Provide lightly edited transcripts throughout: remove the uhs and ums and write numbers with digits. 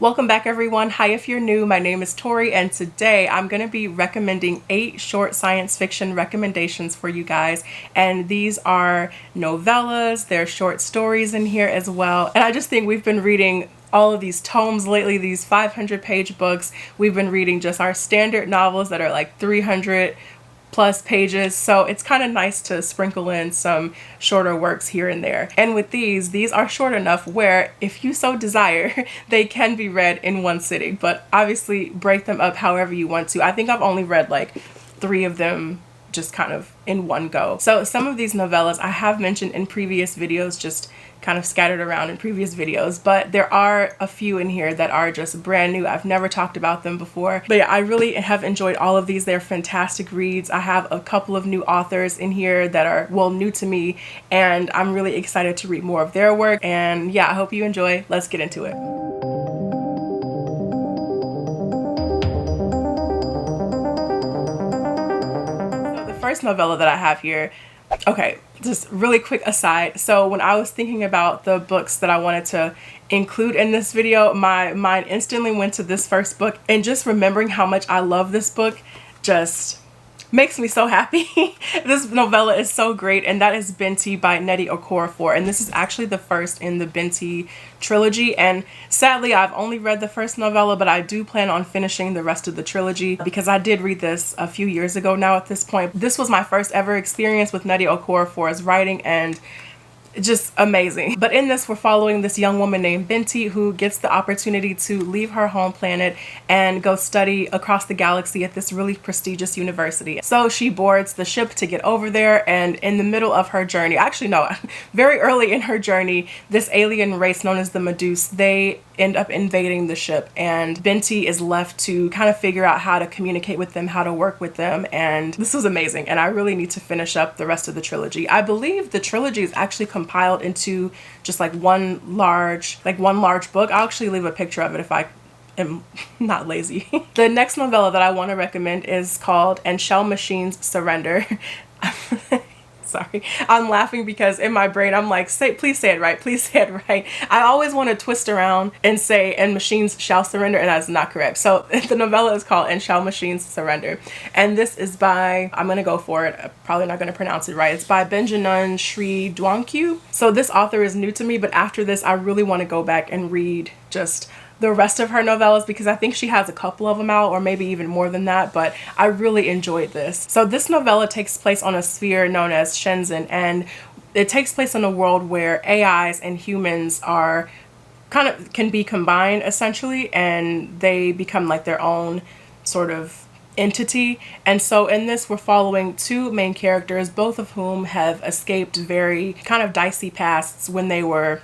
Welcome back everyone. Hi if you're new, my name is Tori and today I'm going to be recommending 8 short science fiction recommendations for you guys, and these are novellas, there are short stories in here as well, and I just think we've been reading all of these tomes lately, these 500-page books. We've been reading just our standard novels that are like 300 plus pages, so it's kind of nice to sprinkle in some shorter works here and there. And with these are short enough where if you so desire they can be read in one sitting, but obviously break them up however you want to. I think I've only read like 3 of them just kind of in one go. So some of these novellas I have mentioned in previous videos, just kind of scattered around in previous videos, but there are a few in here that are just brand new. I've never talked about them before, but yeah, I really have enjoyed all of these. They're fantastic reads. I have a couple of new authors in here that are, well, new to me, and I'm really excited to read more of their work. And yeah, I hope you enjoy. Let's get into it. First novella that I have here. Okay, just really quick aside. So when I was thinking about the books that I wanted to include in this video, my mind instantly went to this first book, and just remembering how much I love this book just makes me so happy. This novella is so great, and that is Binti by Nnedi Okorafor, and this is actually the first in the Binti trilogy, and sadly I've only read the first novella, but I do plan on finishing the rest of the trilogy because I did read this a few years ago now at this point. This was my first ever experience with Nnedi Okorafor's writing, and just amazing. But in this, we're following this young woman named Binti who gets the opportunity to leave her home planet and go study across the galaxy at this really prestigious university. So she boards the ship to get over there, and in the middle of her journey, actually no, very early in her journey, this alien race known as the Meduse, they end up invading the ship, and Binti is left to kind of figure out how to communicate with them, how to work with them, and this was amazing, and I really need to finish up the rest of the trilogy. I believe the trilogy is actually compiled into just like one large book. I'll actually leave a picture of it if I am not lazy. The next novella that I want to recommend is called And Shall Machines Surrender? Sorry, I'm laughing because in my brain I'm like, please say it right, please say it right. I always want to twist around and say and machines shall surrender, and that's not correct. So the novella is called And Shall Machines Surrender, and this is by, I'm gonna go for it, I'm probably not gonna pronounce it right, it's by Benjamin Sri Dwankyu. So this author is new to me, but after this I really want to go back and read just the rest of her novellas because I think she has a couple of them out, or maybe even more than that, but I really enjoyed this. So this novella takes place on a sphere known as Shenzhen, and it takes place in a world where AIs and humans are can be combined essentially, and they become like their own sort of entity. And so in this, we're following 2 main characters, both of whom have escaped very kind of dicey pasts when they were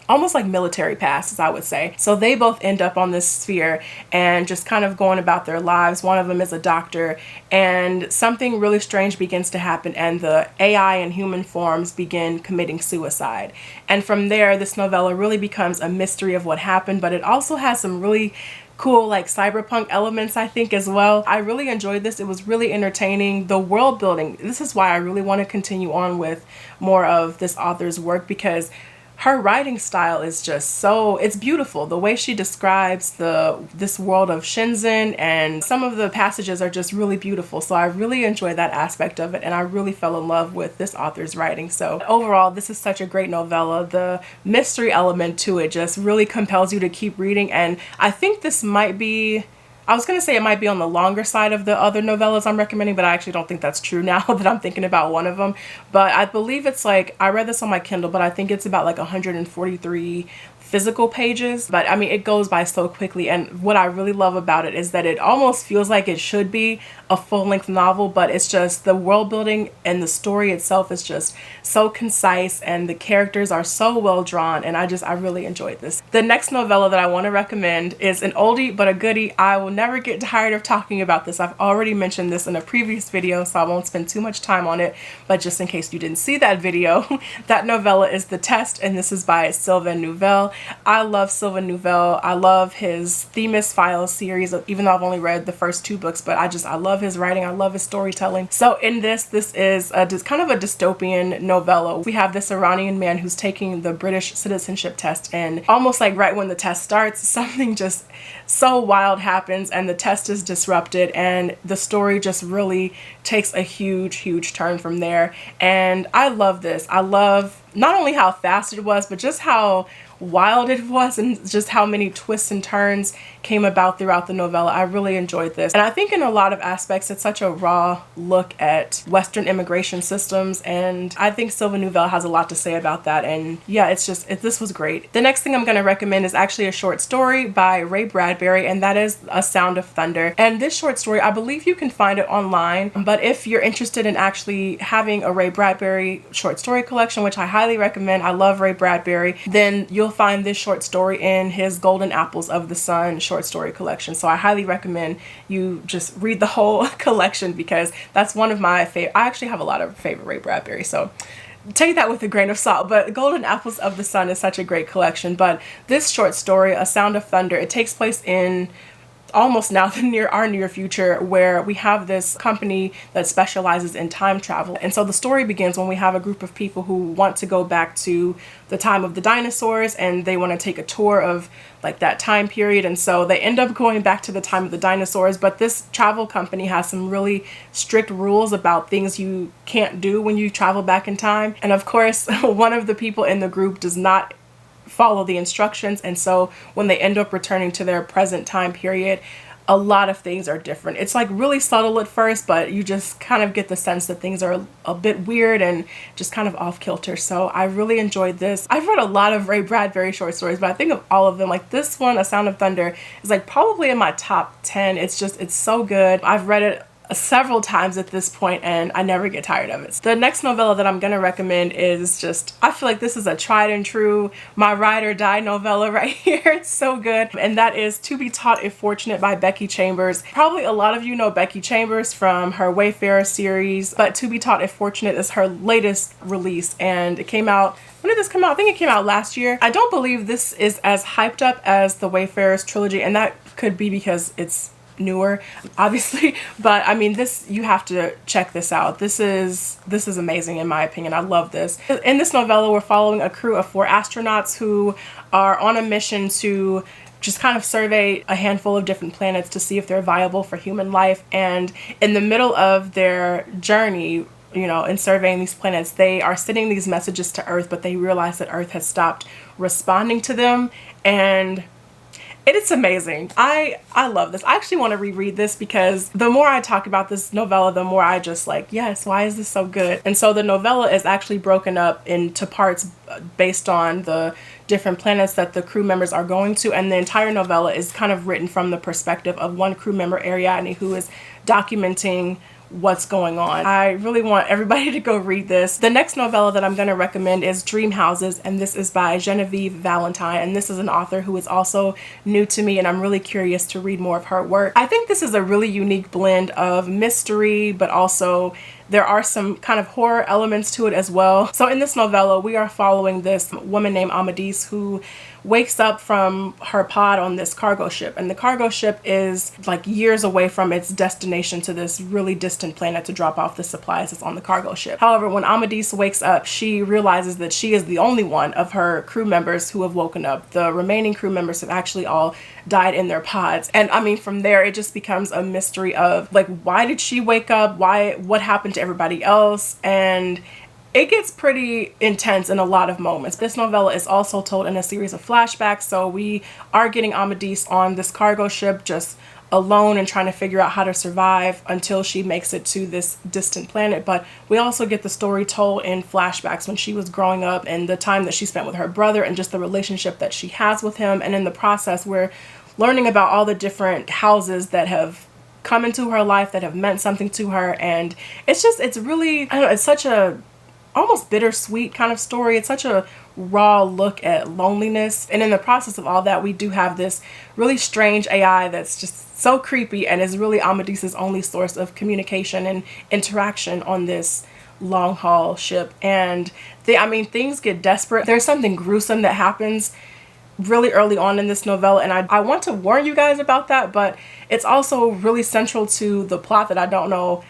almost like military pasts, I would say. So they both end up on this sphere and just kind of going about their lives. One of them is a doctor, and something really strange begins to happen, and the AI and human forms begin committing suicide. And from there, this novella really becomes a mystery of what happened, but it also has some really cool like cyberpunk elements, I think, as well. I really enjoyed this. It was really entertaining. The world building, this is why I really want to continue on with more of this author's work, because her writing style is just so, it's beautiful. The way she describes this world of Shenzhen, and some of the passages are just really beautiful. So I really enjoy that aspect of it, and I really fell in love with this author's writing. So overall, this is such a great novella. The mystery element to it just really compels you to keep reading, and I think this might be, I was gonna say it might be on the longer side of the other novellas I'm recommending, but I actually don't think that's true now that I'm thinking about one of them. But I believe it's like, I read this on my Kindle, but I think it's about like 143 physical pages. But I mean, it goes by so quickly, and what I really love about it is that it almost feels like it should be a full-length novel, but it's just the world building and the story itself is just so concise, and the characters are so well drawn, and I really enjoyed this. The next novella that I want to recommend is an oldie but a goodie. I will never get tired of talking about this. I've already mentioned this in a previous video, so I won't spend too much time on it, but just in case you didn't see that video, that novella is The Test, and this is by Sylvain Neuvel. I love Sylvain Neuvel. I love his Themis Files series, even though I've only read the first 2 books, but I love his writing. I love his storytelling. So in this is kind of a dystopian novella. We have this Iranian man who's taking the British citizenship test, and almost like right when the test starts, something just so wild happens and the test is disrupted, and the story just really takes a huge turn from there. And I love this. I love not only how fast it was, but just how wild it was and just how many twists and turns came about throughout the novella. I really enjoyed this. And I think in a lot of aspects, it's such a raw look at Western immigration systems. And I think Sylvain Neuvel has a lot to say about that. And yeah, this was great. The next thing I'm going to recommend is actually a short story by Ray Bradbury, and that is A Sound of Thunder. And this short story, I believe you can find it online, but if you're interested in actually having a Ray Bradbury short story collection, which I highly recommend, I love Ray Bradbury, then you'll find this short story in his Golden Apples of the Sun short story collection. So I highly recommend you just read the whole collection, because that's one of my favorite. I actually have a lot of favorite Ray Bradbury, so take that with a grain of salt, but Golden Apples of the Sun is such a great collection. But this short story, A Sound of Thunder, it takes place in almost now our near future, where we have this company that specializes in time travel. And so the story begins when we have a group of people who want to go back to the time of the dinosaurs, and they want to take a tour of like that time period. And so they end up going back to the time of the dinosaurs, but this travel company has some really strict rules about things you can't do when you travel back in time. And of course, one of the people in the group does not follow the instructions, and so when they end up returning to their present time period, a lot of things are different. It's like really subtle at first, but you just kind of get the sense that things are a bit weird and just kind of off kilter. So I really enjoyed this. I've read a lot of Ray Bradbury short stories, but I think of all of them, like this one, A Sound of Thunder, is like probably in my top 10. It's so good. I've read it several times at this point, and I never get tired of it. The next novella that I'm gonna recommend is I feel like this is a tried and true, my ride or die novella right here. It's so good. And that is To Be Taught If Fortunate by Becky Chambers. Probably a lot of you know Becky Chambers from her Wayfarer series, but To Be Taught If Fortunate is her latest release, and it came out, when did this come out? I think it came out last year. I don't believe this is as hyped up as the Wayfarers trilogy, and that could be because it's newer, obviously, but I mean, you have to check this out. This is amazing in my opinion. I love this. In this novella, we're following a crew of 4 astronauts who are on a mission to just kind of survey a handful of different planets to see if they're viable for human life. And in the middle of their journey, in surveying these planets, they are sending these messages to Earth, but they realize that Earth has stopped responding to them, and it's amazing. I love this. I actually want to reread this, because the more I talk about this novella, the more I just yes, why is this so good? And so the novella is actually broken up into parts based on the different planets that the crew members are going to, and the entire novella is kind of written from the perspective of one crew member, Ariadne, who is documenting what's going on. I really want everybody to go read this. The next novella that I'm going to recommend is Dream Houses, and this is by Genevieve Valentine, and this is an author who is also new to me, and I'm really curious to read more of her work. I think this is a really unique blend of mystery, but also there are some kind of horror elements to it as well. So in this novella, we are following this woman named Amadis who wakes up from her pod on this cargo ship, and the cargo ship is like years away from its destination to this really distant planet to drop off the supplies that's on the cargo ship. However, when Amadis wakes up, she realizes that she is the only one of her crew members who have woken up. The remaining crew members have actually all died in their pods. And I mean, from there, it just becomes a mystery of why did she wake up? What happened to everybody else? And it gets pretty intense in a lot of moments. This novella is also told in a series of flashbacks, so we are getting Amadis on this cargo ship just alone and trying to figure out how to survive until she makes it to this distant planet. But we also get the story told in flashbacks when she was growing up and the time that she spent with her brother and just the relationship that she has with him. And in the process, we're learning about all the different houses that have come into her life that have meant something to her. And it's really, I don't know, it's such a almost bittersweet kind of story. It's such a raw look at loneliness. And in the process of all that, we do have this really strange AI that's just so creepy and is really Amadis's only source of communication and interaction on this long haul ship. And things get desperate. There's something gruesome that happens really early on in this novella, and I want to warn you guys about that, but it's also really central to the plot that I don't know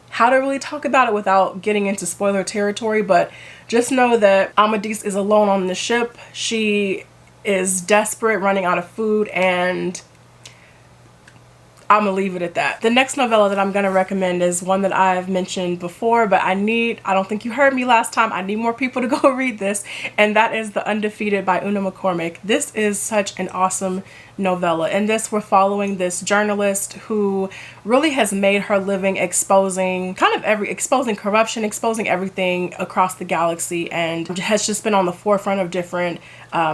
how to really talk about it without getting into spoiler territory. But just know that Amadis is alone on the ship. She is desperate, running out of food, and I'm gonna leave it at that. The next novella that I'm gonna recommend is one that I've mentioned before, but I don't think you heard me last time. I need more people to go read this, and that is The Undefeated by Una McCormick. This is such an awesome novella. In this, we're following this journalist who really has made her living exposing corruption, exposing everything across the galaxy, and has just been on the forefront of different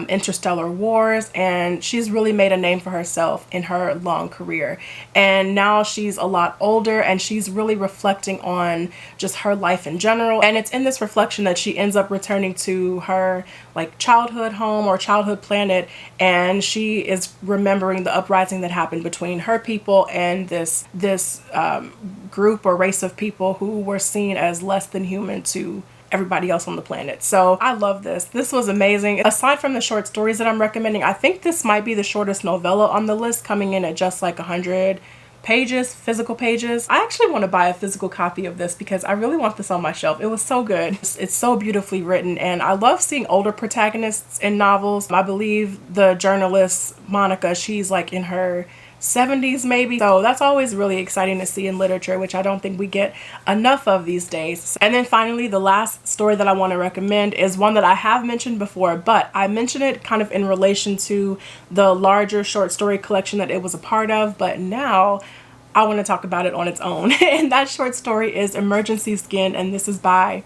interstellar wars, and she's really made a name for herself in her long career. And now she's a lot older, and she's really reflecting on just her life in general, and it's in this reflection that she ends up returning to her like childhood home or childhood planet, and she is remembering the uprising that happened between her people and this group or race of people who were seen as less than human to everybody else on the planet. So I love this. This was amazing. Aside from the short stories that I'm recommending, I think this might be the shortest novella on the list, coming in at just like 100 pages, physical pages. I actually want to buy a physical copy of this because I really want this on my shelf. It was so good. It's so beautifully written, and I love seeing older protagonists in novels. I believe the journalist Monica, she's like in her 70s maybe, so that's always really exciting to see in literature, which I don't think we get enough of these days. And then finally, the last story that I want to recommend is one that I have mentioned before, but I mentioned it kind of in relation to the larger short story collection that it was a part of, but now I want to talk about it on its own. And that short story is Emergency Skin, and this is by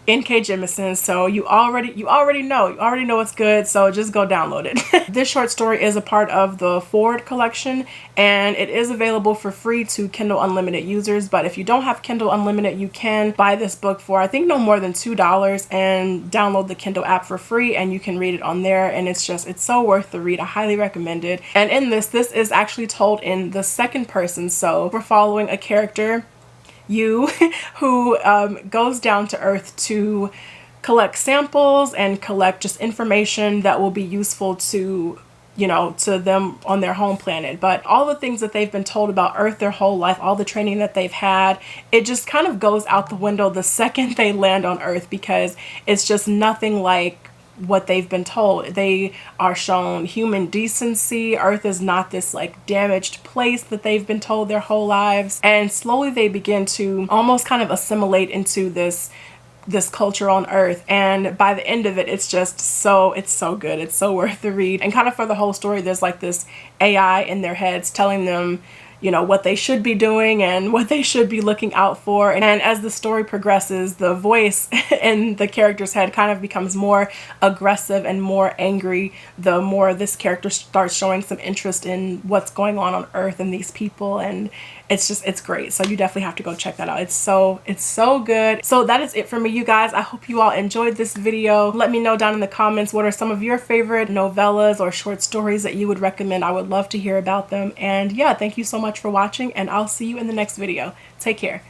N.K. Jemisin. So you already know it's good, so just go download it. This short story is a part of the Forward collection, and it is available for free to Kindle Unlimited users. But if you don't have Kindle Unlimited, you can buy this book for I think no more than $2 and download the Kindle app for free, and you can read it on there, and it's so worth the read. I highly recommend it. And in this is actually told in the second person, so we're following a character, you, who goes down to Earth to collect samples and collect just information that will be useful to, to them on their home planet. But all the things that they've been told about Earth their whole life, all the training that they've had, it just kind of goes out the window the second they land on Earth, because it's just nothing like what they've been told. They are shown human decency. Earth is not this like damaged place that they've been told their whole lives, and slowly they begin to almost kind of assimilate into this culture on Earth. And by the end of it, it's so good. It's so worth the read. And kind of for the whole story, there's like this AI in their heads telling them what they should be doing and what they should be looking out for. And as the story progresses, the voice in the character's head kind of becomes more aggressive and more angry the more this character starts showing some interest in what's going on Earth and these people. And it's great. So you definitely have to go check that out. It's so good. So that is it for me, you guys. I hope you all enjoyed this video. Let me know down in the comments what are some of your favorite novellas or short stories that you would recommend. I would love to hear about them. And yeah, thank you so much for watching, and I'll see you in the next video. Take care.